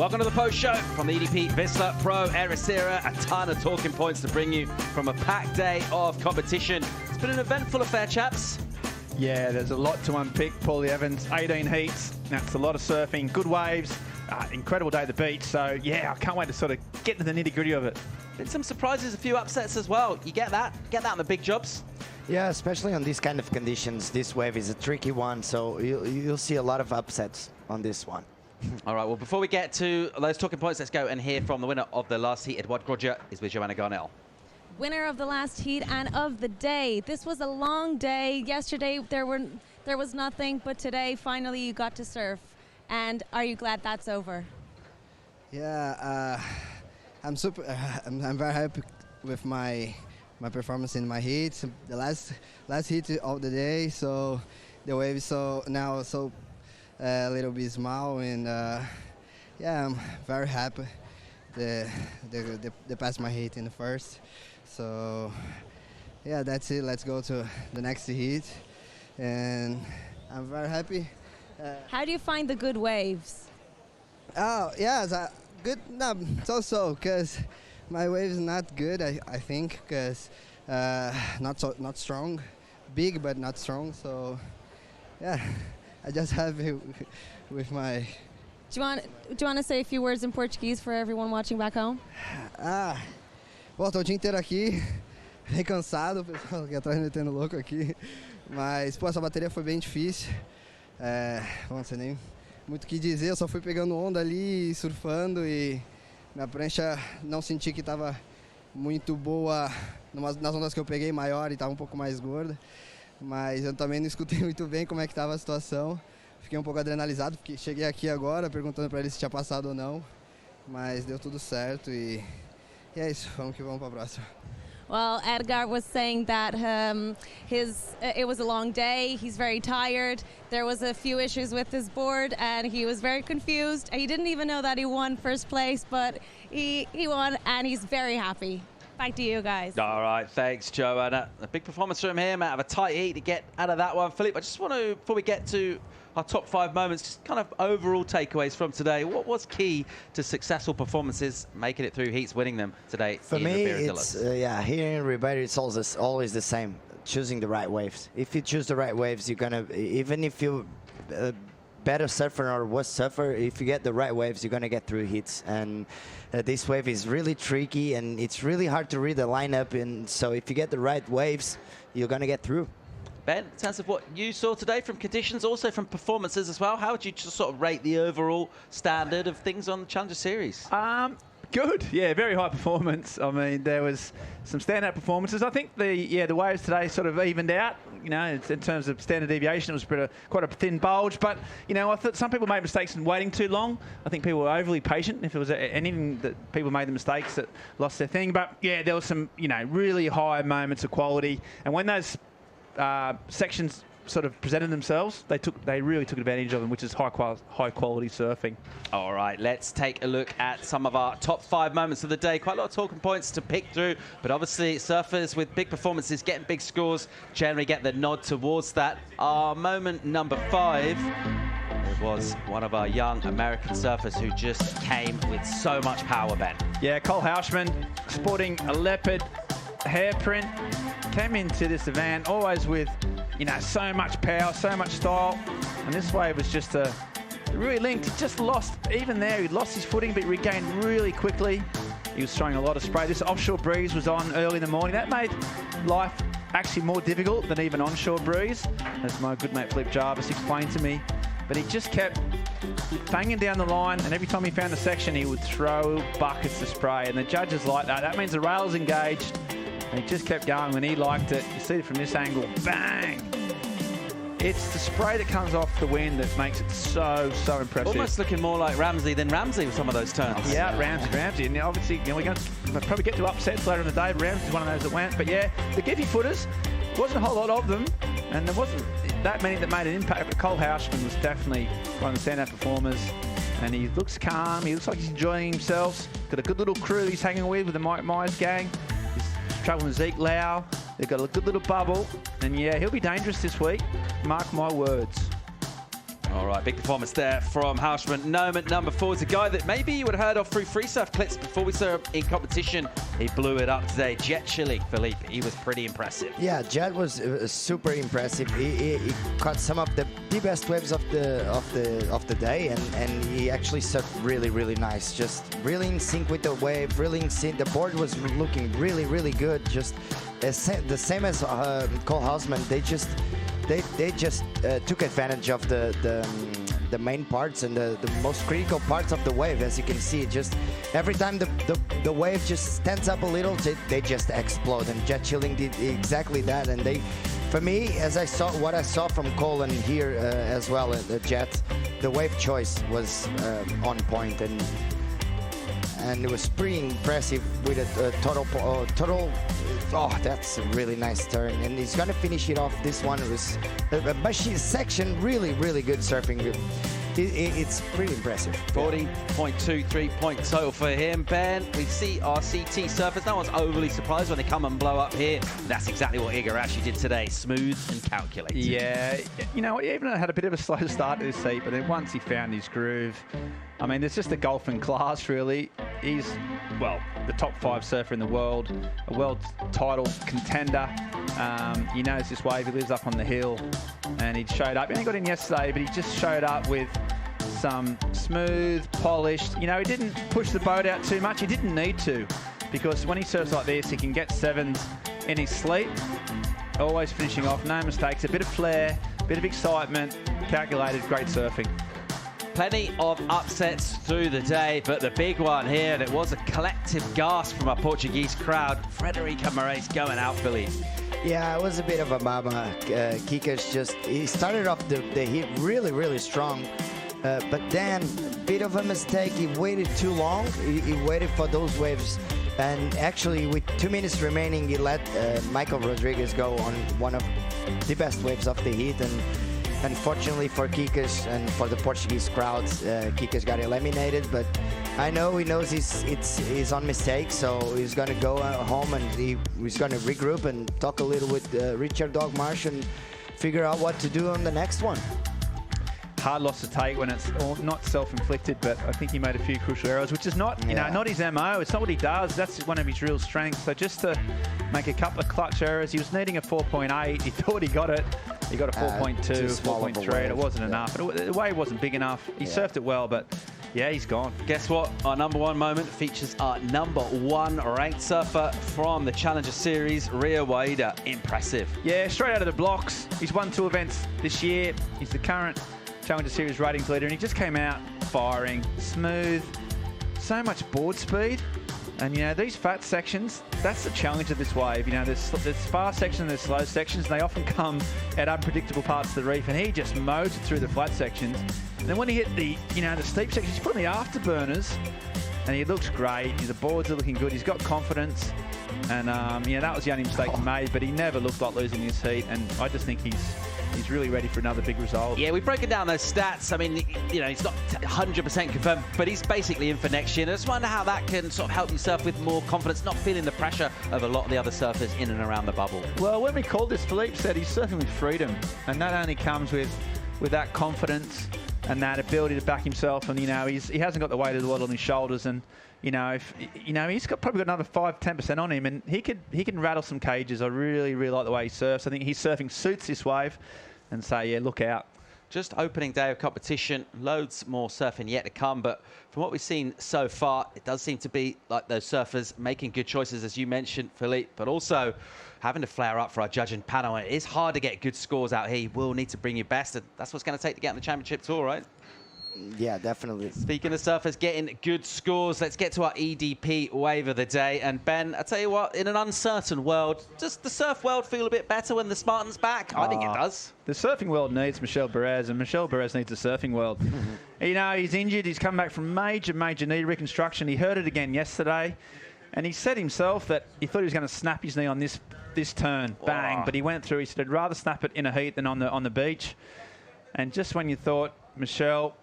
Welcome to the post show from the EDP Vissla Pro Ericeira. A ton of talking points to bring you from a packed day of competition. It's been an eventful affair, chaps. Yeah, there's a lot to unpick. Paulie Evans, 18 heats. That's a lot of surfing, good waves, incredible day at the beach. So yeah, I can't wait to sort of get to the nitty-gritty of it. Been some surprises, a few upsets as well. You get that on the big jobs. Yeah, especially on these kind of conditions. This wave is a tricky one, so you'll see a lot of upsets on this one. All right, well, before we get to those talking points, let's go and hear from the winner of the last heat. Eduard Grodja is with Joanna Garnell. Winner of the last heat and of the day. This was a long day. Yesterday there was nothing, but today finally you got to surf. And are you glad that's over? Yeah, I'm super. I'm very happy with my performance in my heat. The last heat of the day. So the wave is now a little bit small, and yeah, I'm very happy. They passed my heat in the first. So yeah, that's it. Let's go to the next heat, and I'm very happy. How do you find the good waves? Oh yeah, it's good. No, so because my wave is not good. I think because not strong, big but not strong. So yeah, I just happy with my. Do you want to say a few words in Portuguese for everyone watching back home? Bom, tô o dia inteiro aqui, bem cansado, o pessoal aqui atrás metendo louco aqui. Mas, pô, essa bateria foi bem difícil. Não sei nem muito o que dizer, eu só fui pegando onda ali, surfando, e minha prancha não senti que estava muito boa nas ondas que eu peguei, maior, e estava um pouco mais gorda. Mas eu também não escutei muito bem como é que estava a situação. Fiquei um pouco adrenalizado, porque cheguei aqui agora perguntando para ele se tinha passado ou não. Mas deu tudo certo e é isso, vamos que vamos para a próxima. Well, Edgar was saying that it was a long day. He's very tired. There was a few issues with his board, and he was very confused. He didn't even know that he won first place, but he won, and he's very happy. Back to you guys. All right, thanks, Joanna. A big performance from him out of a tight heat to get out of that one. Philippe, I just want to, before we get to our top 5 moments, just kind of overall takeaways from today. What was key to successful performances, making it through heats, winning them today? For me, it's yeah, here in Ribeira, it's always the same. Choosing the right waves. If you choose the right waves, you're gonna, even if you're a better surfer or worse surfer, if you get the right waves, you're gonna get through heats. And this wave is really tricky, and it's really hard to read the lineup. And so, if you get the right waves, you're gonna get through. Ben, in terms of what you saw today from conditions, also from performances as well, how would you just sort of rate the overall standard of things on the Challenger Series? Good, yeah, very high performance. I mean, there was some standout performances. I think the waves today sort of evened out. You know, in terms of standard deviation, it was quite a thin bulge. But you know, I thought some people made mistakes in waiting too long. I think people were overly patient. If it was anything that people made the mistakes that lost their thing. But yeah, there was some really high moments of quality. And when those sections sort of presented themselves, they really took advantage of them, which is high quality surfing. All right, let's take a look at some of our top 5 moments of the day. Quite a lot of talking points to pick through, but obviously surfers with big performances, getting big scores, generally get the nod towards that. Our moment number 5, it was one of our young American surfers who just came with so much power, Ben. Yeah, Cole Hauschman, sporting a leopard hairprint, came into this event always with so much power, so much style, and this wave was just really linked. He just lost, even there, he lost his footing, but regained really quickly. He was throwing a lot of spray. This offshore breeze was on early in the morning. That made life actually more difficult than even onshore breeze, as my good mate Philippe Jarvis explained to me. But he just kept banging down the line, and every time he found a section, he would throw buckets of spray, and the judges like that. That means the rail's engaged. And he just kept going when he liked it. You see it from this angle, bang! It's the spray that comes off the wind that makes it so impressive. Almost looking more like Ramsey than Ramsey with some of those turns. Yeah, Ramsey. And obviously, we're going to probably get to upsets later in the day. Ramsey's one of those that went. But yeah, the Giffy footers, wasn't a whole lot of them. And there wasn't that many that made an impact. But Cole Hauschman was definitely one of the standout performers. And he looks calm. He looks like he's enjoying himself. Got a good little crew he's hanging with the Mike Myers gang. Traveling with Zeke Lau. They've got a good little bubble. And yeah, he'll be dangerous this week. Mark my words. All right, big performance there from Hausman. Noman, number 4, is a guy that maybe you would have heard of through free surf clips before we saw him in competition. He blew it up today. Jet Chili, Philippe, he was pretty impressive. Yeah, Jet was super impressive. He caught some of the best waves of the day, and he actually surfed really nice. Just really in sync with the wave, really in sync. The board was looking really good. Just the same as Cole Hausman. They just took advantage of the main parts and the most critical parts of the wave. As you can see, just every time the wave just stands up a little, they just explode. And Jet Chilling did exactly that. And for me, as I saw what I saw from Cole and here as well at the Jet, the wave choice was on point, and it was pretty impressive with a total. Oh, that's a really nice turn, and he's gonna finish it off. This one was a machine section, really good surfing. It's pretty impressive. 40.23 point total for him. Ben, we see our CT surfers. No one's overly surprised when they come and blow up here. That's exactly what Igarashi did today. Smooth and calculated. Yeah, you know, he even had a bit of a slow start to this heat, but then once he found his groove, I mean, there's just a golfing class, really. He's, well, the top 5 surfer in the world, a world title contender. He knows this wave. He lives up on the hill, and he showed up. He only got in yesterday, but he just showed up with some smooth, polished. You know, he didn't push the boat out too much. He didn't need to, because when he surfs like this, he can get 7s in his sleep. Always finishing off, no mistakes, a bit of flair, a bit of excitement, calculated, great surfing. Plenty of upsets through the day, but the big one here, and it was a collective gasp from our Portuguese crowd. Frederico Moraes going out, Philippe. Yeah, it was a bit of a mama. Kikas he started off the heat really strong, but then a bit of a mistake. He waited too long. He waited for those waves, and actually with 2 minutes remaining, he let Michael Rodriguez go on one of the best waves of the heat, and unfortunately for Kikas and for the Portuguese crowds, Kikas got eliminated. But I know he knows he's on mistake, so he's going to go home and he's going to regroup and talk a little with Richard Dog Marsh and figure out what to do on the next one. Hard loss to take when it's not self-inflicted, but I think he made a few crucial errors, which is not, you know, not his MO. It's not what he does. That's one of his real strengths. So just to make a couple of clutch errors, he was needing a 4.8. He thought he got it. He got a 4.2, 4.3, and it wasn't enough. The wave wasn't big enough. He surfed it well, but yeah, he's gone. Guess what? Our number 1 moment features our number 1 ranked surfer from the Challenger Series, Rio Waida. Impressive. Yeah, straight out of the blocks. He's won 2 events this year. He's the current Challenger Series ratings leader, and he just came out firing, smooth, so much board speed. And, you know, these fat sections, that's the challenge of this wave. You know, there's fast sections and there's slow sections, and they often come at unpredictable parts of the reef, and he just mows it through the flat sections. And then when he hit the, you know, the steep sections, he's putting the afterburners, and he looks great. The boards are looking good. He's got confidence. And, you know, that was the only mistake he made, but he never looked like losing his heat, and I just think he's really ready for another big result. Yeah, we've broken down those stats. I mean, you know, he's not 100% confirmed, but he's basically in for next year. And I just wonder how that can sort of help you surf with more confidence, not feeling the pressure of a lot of the other surfers in and around the bubble. Well, when we called this, Philippe said he's surfing with freedom, and that only comes with that confidence and that ability to back himself. And, you know, he hasn't got the weight of the world on his shoulders, and you know, he's probably got another 5-10% on him, and he can rattle some cages. I really like the way he surfs. I think his surfing suits this wave, and so yeah, look out. Just opening day of competition, loads more surfing yet to come, but from what we've seen so far, it does seem to be like those surfers making good choices, as you mentioned, Philippe, but also having to flare up for our judging panel. It is hard to get good scores out here. You will need to bring your best, and that's what's going to take to get on the championship tour, right? Yeah, definitely. Speaking of surfers getting good scores, let's get to our EDP wave of the day. And Ben, I tell you what, in an uncertain world, does the surf world feel a bit better when the Spartan's back? I think it does. The surfing world needs Michel Perez, and Michel Perez needs the surfing world. You know, he's injured. He's come back from major knee reconstruction. He hurt it again yesterday, and he said himself that he thought he was going to snap his knee on this turn, bang, but he went through. He said, I'd rather snap it in a heat than on the beach. And just when you thought Michel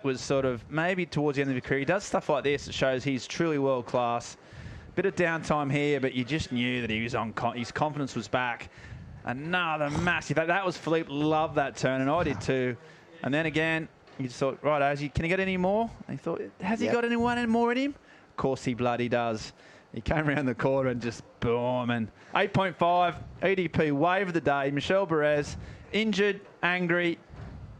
was sort of maybe towards the end of his career, he does stuff like this that shows he's truly world class. Bit of downtime here, but you just knew that he was on. His confidence was back. Another massive. That was Philippe. Loved that turn, and I did too. And then again, you just thought, right, can he get any more? And he thought, has he got anyone more in him? Of course he bloody does. He came around the corner and just boom. And 8.5, EDP wave of the day. Michel Perez, injured, angry,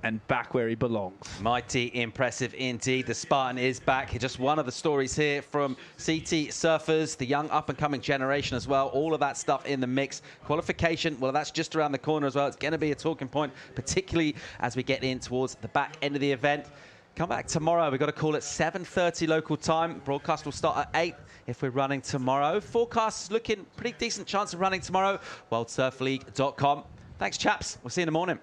and back where he belongs. Mighty impressive indeed. The Spartan is back. Just one of the stories here from CT surfers, the young up-and-coming generation as well. All of that stuff in the mix. Qualification, well, that's just around the corner as well. It's going to be a talking point, particularly as we get in towards the back end of the event. Come back tomorrow. We've got to call it 7:30 local time. Broadcast will start at 8 if we're running tomorrow. Forecast's looking pretty decent chance of running tomorrow. WorldSurfLeague.com. Thanks, chaps. We'll see you in the morning.